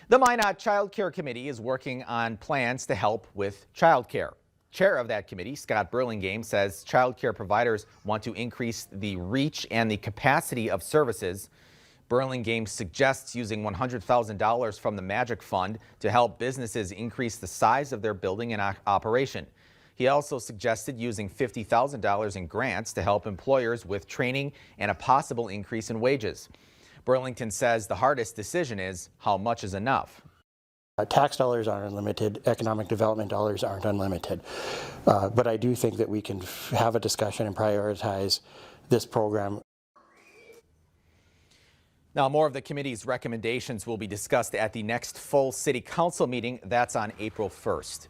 The Minot Childcare Committee is working on plans to help with childcare. Chair of that committee, Scott Burlingame, says childcare providers want to increase the reach and the capacity of services. Burlingame suggests using $100,000 from the Magic Fund to help businesses increase the size of their building and operation. He also suggested using $50,000 in grants to help employers with training and a possible increase in wages. Burlington says the hardest decision is how much is enough. Tax dollars aren't unlimited, economic development dollars aren't unlimited. But I do think that we can have a discussion and prioritize this program. Now, more of the committee's recommendations will be discussed at the next full city council meeting. That's on April 1st.